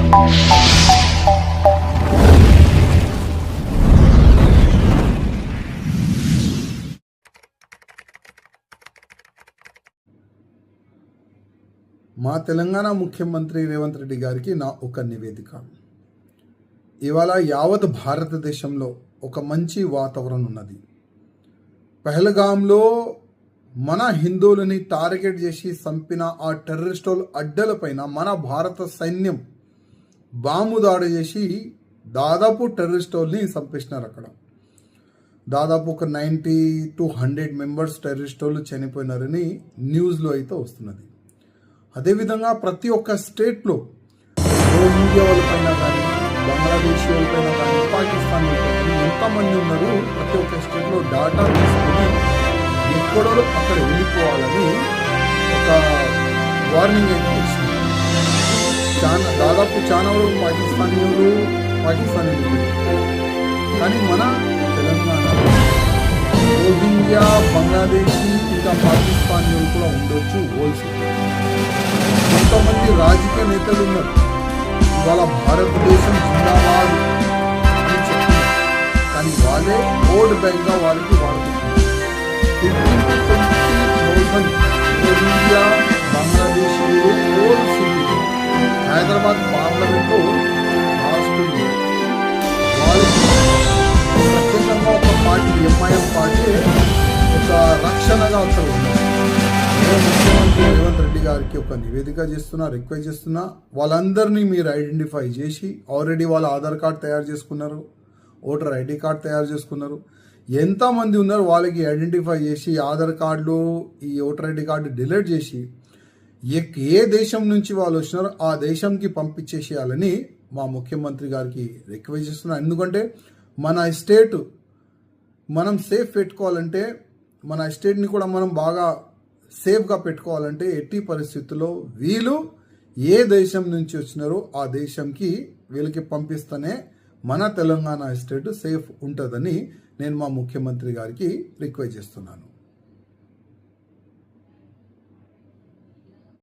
మా తెలంగాణ ముఖ్యమంత్రి రేవంత్ రెడ్డి గారికి నా ఒక నివేదిక. ఇవాళ యావత్ భారతదేశంలో ఒక మంచి వాతావరణం ఉన్నది. పహల్గామ్లో మన హిందువులని టార్గెట్ చేసి చంపిన ఆ టెర్రరిస్టుల అడ్డలపైన మన భారత సైన్యం బాంబు దాడి చేసి దాదాపు టెర్రరిస్టుల్ని చంపేసినారు. అక్కడ దాదాపు ఒక 90 to 100 మెంబర్స్ టెర్రరిస్టులు చనిపోయినారని న్యూస్లో అయితే వస్తున్నది. అదేవిధంగా ప్రతి ఒక్క స్టేట్లో రోహింగ్యా వాళ్ళపైన కానీ, బంగ్లాదేశ్ వాళ్ళపైన కానీ, పాకిస్తాన్ వాళ్ళపైన కానీ ఎంతమంది ఉన్నారు, ప్రతి ఒక్క స్టేట్లో డాటా తీసుకొని ఎక్కడో అక్కడ వెళ్ళిపోవాలని ఒక వార్నింగ్ అయితే వచ్చింది. దాదాపు చాలా వరకు పాకిస్తానీ కానీ మన తెలంగాణలో రోహింగ్యా, బంగ్లాదేశీ ఇంకా పాకిస్తానీలు కూడా ఉండొచ్చు. కొంతమంది రాజకీయ నేతలు ఉన్నారు, ఇవాళ భారతదేశం జిందాబాద్ అని చెప్తున్నారు, కానీ వాళ్ళే ఓట్ బ్యాంక్గా వాళ్ళకి వాడుతున్నారు. 15,000 to 20,000 రోహింగ్యా, బంగ్లాదేశీలు ఓల్ సిటీ హైదరాబాద్ పార్లమెంట్లో రాస్తుంది. వాళ్ళకి ప్రత్యేకంగా ఒక పార్టీ, ఎంఐఎం పార్టీ ఒక రక్షణగా అసలు ముఖ్యమంత్రి రేవంత్ రెడ్డి గారికి ఒక నివేదిక చేస్తున్నా, రిక్వెస్ట్ చేస్తున్నా, వాళ్ళందరినీ మీరు ఐడెంటిఫై చేసి ఆల్రెడీ వాళ్ళ ఆధార్ కార్డ్ తయారు చేసుకున్నారు, ఓటర్ ఐడి కార్డ్ తయారు చేసుకున్నారు, ఎంతమంది ఉన్నారు వాళ్ళకి ఐడెంటిఫై చేసి ఆధార్ కార్డులు, ఈ ఓటర్ ఐడి కార్డు డిలీట్ చేసి ఏ దేశం నుంచి వాళ్ళు వచ్చినారో ఆ దేశంకి పంపించేసేయాలని మా ముఖ్యమంత్రి గారికి రిక్వెస్ట్ చేస్తున్నా. ఎందుకంటే మన స్టేట్ మనం సేఫ్ పెట్టుకోవాలంటే, మన స్టేట్ని కూడా మనం బాగా సేఫ్గా పెట్టుకోవాలంటే ఎట్టి పరిస్థితుల్లో వీళ్ళు ఏ దేశం నుంచి వచ్చినారో ఆ దేశంకి వీళ్ళకి పంపిస్తేనే మన తెలంగాణ స్టేట్ సేఫ్ ఉంటుందని నేను మా ముఖ్యమంత్రి గారికి రిక్వెస్ట్ చేస్తున్నాను.